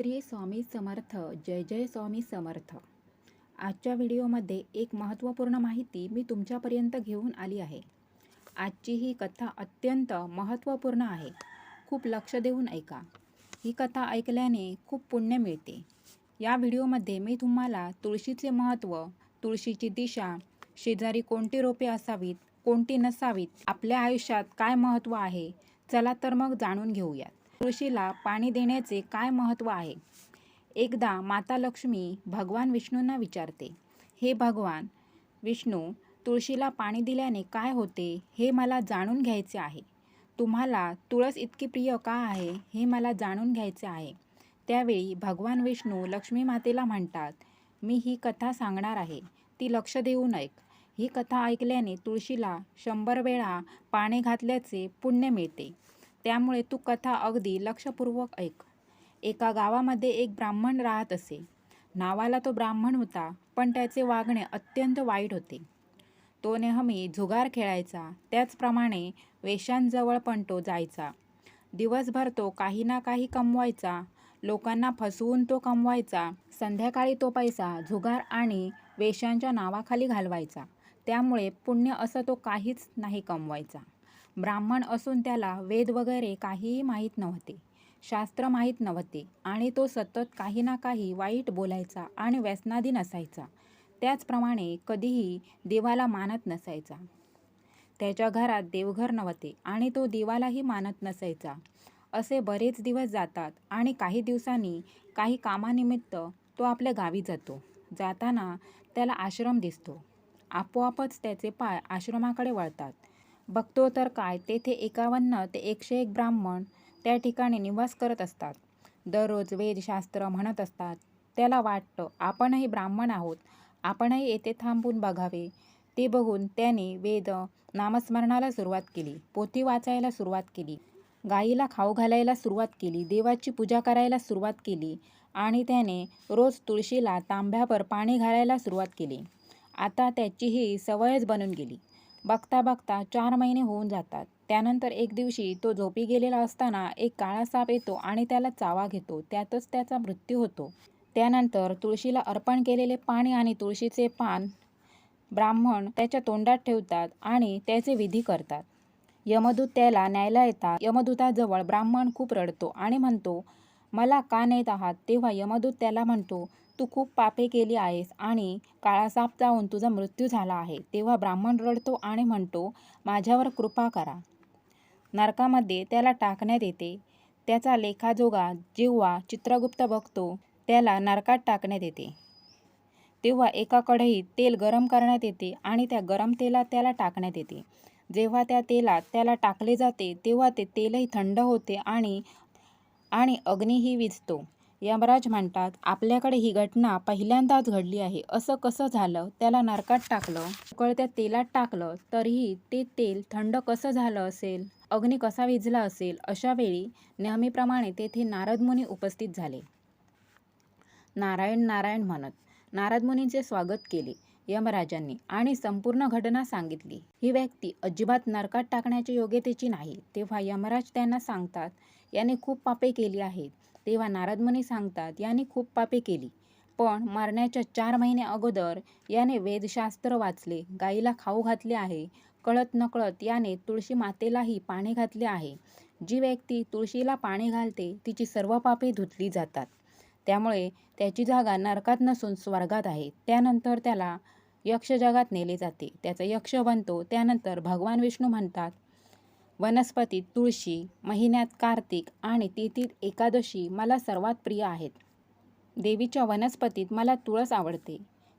श्री स्वामी समर्थ. जय जय स्वामी समर्थ. आजच्या व्हिडिओमध्ये एक महत्त्वपूर्ण माहिती मी तुमच्यापर्यंत घेऊन आली आहे. आजची ही कथा अत्यंत महत्त्वपूर्ण आहे. खूप लक्ष देऊन ऐका. ही कथा ऐकल्याने खूप पुण्य मिळते. या व्हिडिओमध्ये मी तुम्हाला तुळशीचे महत्त्व, तुळशीची दिशा, शेजारी कोणती रोपे असावीत, कोणती नसावीत, आपल्या आयुष्यात काय महत्त्व आहे, चला तर मग जाणून घेऊयात. तुळशीला पाणी देण्याचे काय महत्त्व आहे. एकदा माता लक्ष्मी भगवान विष्णूंना विचारते, हे भगवान विष्णू, तुळशीला पाणी दिल्याने काय होते हे मला जाणून घ्यायचे आहे. तुम्हाला तुळस इतकी प्रिय का आहे हे मला जाणून घ्यायचे आहे. त्यावेळी भगवान विष्णू लक्ष्मी मातेला म्हणतात, मी ही कथा सांगणार आहे, ती लक्ष देऊन ऐक. ही कथा ऐकल्याने तुळशीला 100 वेळा पाणी घातल्याचे पुण्य मिळते. त्यामुळे तू कथा अगदी लक्षपूर्वक ऐक. एका गावामध्ये एक ब्राह्मण राहत असे. नावाला तो ब्राह्मण होता, पण त्याचे वागणे अत्यंत वाईट होते. तो नेहमी जुगार खेळायचा, त्याचप्रमाणे वेश्यांजवळ पण तो जायचा. दिवसभर तो काही ना काही कमवायचा, लोकांना फसवून तो कमवायचा. संध्याकाळी तो पैसा जुगार आणि वेश्यांच्या नावाखाली घालवायचा. त्यामुळे पुण्य असं तो काहीच नाही कमवायचा. ब्राह्मण असून त्याला वेद वगैरे काहीही माहीत नव्हते, शास्त्र माहीत नव्हते आणि तो सतत काही ना काही वाईट बोलायचा आणि व्यसनाधीन असायचा. त्याचप्रमाणे कधीही देवाला मानत नसायचा. त्याच्या घरात देवघर नव्हते आणि तो देवालाही मानत नसायचा. असे बरेच दिवस जातात आणि काही दिवसांनी काही कामानिमित्त तो आपल्या गावी जातो. जाताना त्याला आश्रम दिसतो. आपोआपच त्याचे पाय आश्रमाकडे वळतात. बघतो तर काय, तेथे 51 ते 101 ब्राह्मण त्या ठिकाणी निवास करत असतात. दररोज वेदशास्त्र म्हणत असतात. त्याला वाटतं आपणही ब्राह्मण आहोत, आपणही येथे थांबून बघावे. ते बघून त्याने वेद नामस्मरणाला सुरुवात केली, पोथी वाचायला सुरुवात केली, गाईला खाऊ घालायला सुरुवात केली, देवाची पूजा करायला सुरुवात केली आणि त्याने रोज तुळशीला तांब्याभर पाणी घालायला सुरुवात केली. आता त्याची ही सवयच बनून गेली. बघता बघता 4 महिने होऊन जातात. त्यानंतर एक दिवशी तो झोपी गेलेला असताना एक काळा साप येतो आणि त्याला चावा घेतो. त्यातच त्याचा मृत्यू होतो. त्यानंतर तुळशीला अर्पण केलेले पाणी आणि तुळशीचे पान ब्राह्मण त्याच्या तोंडात ठेवतात आणि त्याचे विधी करतात. यमदूत त्याला न्यायला येतात. यमदूताजवळ ब्राह्मण खूप रडतो आणि म्हणतो, मला का नेत आहात. तेव्हा यमदूत त्याला म्हणतो, तू खूप पापे केली आहेस आणि काळा साप चावून तुझा मृत्यू झाला आहे. तेव्हा ब्राह्मण रडतो आणि म्हणतो, माझ्यावर कृपा करा. नरकामध्ये त्याला टाकण्यात येते. त्याचा लेखाजोगा जेव्हा चित्रगुप्त बघतो, त्याला नरकात टाकण्यात येते. तेव्हा एका कढईत तेल गरम करण्यात येते आणि त्या गरम तेलात त्याला टाकण्यात येते. जेव्हा त्या तेलात त्याला टाकले जाते तेव्हा ते तेलही थंड होते आणि अग्नीही विझतो. यमराज म्हणतात, आपल्याकडे ही घटना पहिल्यांदाच घडली आहे. असं कसं झालं. त्याला नरकात टाकलं, उकळत्या तेलात टाकलं, तरीही ते तेल थंड कसं झालं असेल, अग्नी कसा विझला असेल. अशा वेळी नेहमीप्रमाणे तेथे नारद मुनी उपस्थित झाले. नारायण नारायण म्हणत नारद मुनींचे स्वागत केले यमराजांनी आणि संपूर्ण घटना सांगितली. ही व्यक्ती अजिबात नरकात टाकण्याच्या योग्यतेची नाही. तेव्हा यमराज त्यांना सांगतात, याने खूप पापे केली आहेत. तेव्हा नारद मुनी सांगतात, याने खूप पापे केली, पण मरण्याच्या 4 महिने अगोदर याने वेदशास्त्र वाचले, गाईला खाऊ घातले आहे, कळत नकळत याने तुळशी मातेलाही पाणी घातले आहे. जी व्यक्ती तुळशीला पाणी घालते तिची सर्व पापे धुतली जातात. त्यामुळे त्याची जागा नरकात नसून स्वर्गात आहे. त्यानंतर त्याला यक्ष जगात नेले जाते. त्याचा यक्ष बनतो. त्यानंतर भगवान विष्णू म्हणतात, वनस्पतीत तुळशी, महिन्यात कार्तिक आणि तिथीत एकादशी मला सर्वात प्रिय आहेत. देवीच्या वनस्पतीत मला तुळस आवडते,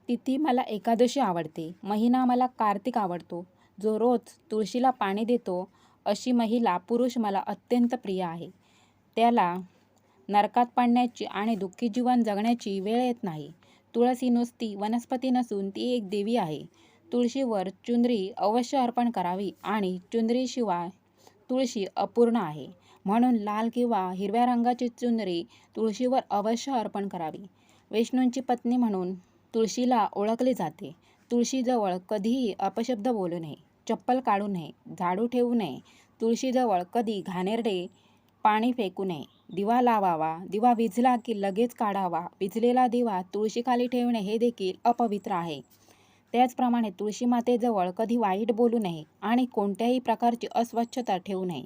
तिथी मला एकादशी आवडते, महिना मला कार्तिक आवडतो. जो रोज तुळशीला पाणी देतो अशी महिला पुरुष मला अत्यंत प्रिय आहे. त्याला नरकात पडण्याची आणि दुःखी जीवन जगण्याची वेळ येत नाही. तुळस ही नुसती वनस्पती नसून ती एक देवी आहे. तुळशीवर चुंदरी अवश्य अर्पण करावी आणि चुंदरीशिवाय तुळशी अपूर्ण आहे. म्हणून लाल किंवा हिरव्या रंगाची चुंदरी तुळशीवर अवश्य अर्पण करावी. विष्णूंची पत्नी म्हणून तुळशीला ओळखले जाते. तुळशीजवळ कधीही अपशब्द बोलू नये, चप्पल काढू नये, झाडू ठेवू नये. तुळशीजवळ कधी घाणेरडे पाणी फेकू नये. दिवा लावावा. दिवा विझला की लगेच काढावा. विझलेला दिवा तुळशीखाली ठेवणे हे देखील अपवित्र आहे. त्याचप्रमाणे तुळशी मातेजवळ कधी वाईट बोलू नये आणि कोणत्याही प्रकारची अस्वच्छता ठेवू नये.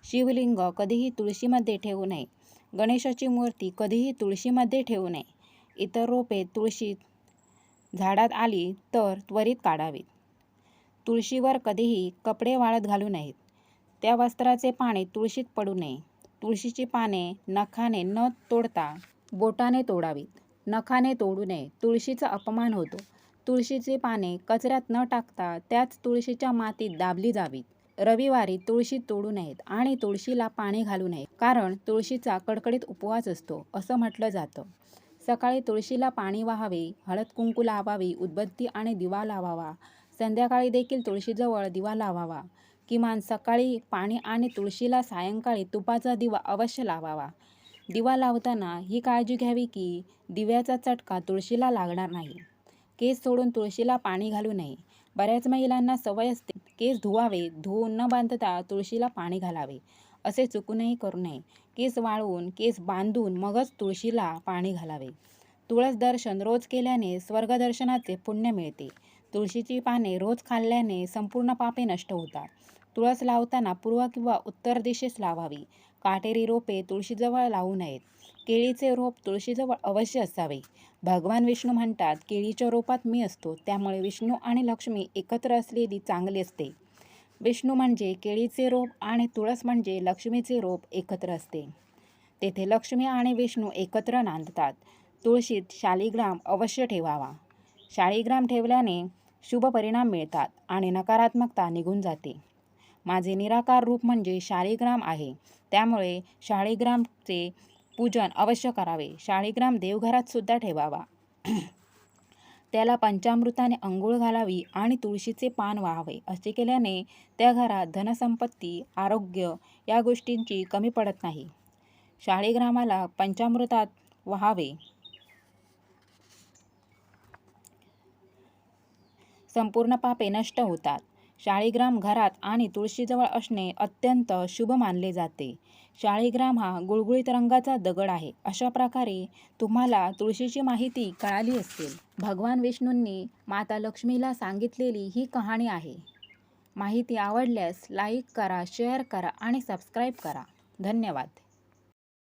शिवलिंग कधीही तुळशीमध्ये ठेवू नये. गणेशाची मूर्ती कधीही तुळशीमध्ये ठेवू नये. इतर रोपे तुळशी झाडात आली तर त्वरित काढावीत. तुळशीवर कधीही कपडे वाळत घालू नयेत. त्या वस्त्राचे पाने तुळशीत पडू नये. तुळशीची पाने नखाने न तोडता बोटाने तोडावीत. नखाने तोडू नये. तुळशीचा अपमान होतो. तुळशीची पाने कचऱ्यात न टाकता त्याच तुळशीच्या मातीत दाबली जावीत. रविवारी तुळशी तोडू नयेत आणि तुळशीला पाणी घालू नये, कारण तुळशीचा कडकडीत उपवास असतो असं म्हटलं जातं. सकाळी तुळशीला पाणी वाहावे, हळद कुंकू लावावी, उदबत्ती आणि दिवा लावावा. संध्याकाळी देखील तुळशीजवळ दिवा लावावा. किमान सकाळी पाणी आणि तुळशीला सायंकाळी तुपाचा दिवा अवश्य लावावा. दिवा लावताना ही काळजी घ्यावी की दिव्याचा चटका तुळशीला लागणार नाही. केस सोडून तुळशीला पाणी घालू नये. बऱ्याच महिलांना सवय असते केस धुवावे, धुवून न बांधता तुळशीला पाणी घालावे. असे चुकूनही करू नये. केस वाळवून, केस बांधून मगच तुळशीला पाणी घालावे. तुळस दर्शन रोज केल्याने स्वर्गदर्शनाचे पुण्य मिळते. तुळशीची पाने रोज खाल्ल्याने संपूर्ण पापे नष्ट होतात. तुळस लावताना पूर्व किंवा उत्तर दिशेस लावावी. काटेरी रोपे तुळशीजवळ लावू नयेत. केळीचे रोप तुळशीजवळ अवश्य असावे. भगवान विष्णू म्हणतात, केळीच्या रोपात मी असतो, त्यामुळे विष्णू आणि लक्ष्मी एकत्र असलेली चांगली असते. विष्णू म्हणजे केळीचे रोप आणि तुळस म्हणजे लक्ष्मीचे रोप एकत्र असते. तेथे लक्ष्मी आणि विष्णू एकत्र नांदतात. तुळशीत शालिग्राम अवश्य ठेवावा. शालिग्राम ठेवल्याने शुभ परिणाम मिळतात आणि नकारात्मकता निघून जाते. माझे निराकार रूप म्हणजे शालिग्राम आहे, त्यामुळे शालिग्रामचे पूजन अवश्य करावे. शालिग्राम देवघरात सुद्धा ठेवावा. त्याला पंचामृताने अंघोळ घालावी आणि तुळशीचे पान व्हावे. असे केल्याने त्या घरात धनसंपत्ती, आरोग्य या गोष्टींची कमी पडत नाही. शालिग्रामाला पंचामृतात वहावे. संपूर्ण पापे नष्ट होतात. शालिग्राम घरात आणि तुळशीजवळ असणे अत्यंत शुभ मानले जाते. शालिग्राम हा गुळगुळीत रंगाचा दगड आहे. अशा प्रकारे तुम्हाला तुळशीची माहिती कळाली असेल. भगवान विष्णूंनी माता लक्ष्मीला सांगितलेली ही कहाणी आहे. माहिती आवडल्यास लाईक करा, शेअर करा आणि सबस्क्राईब करा. धन्यवाद.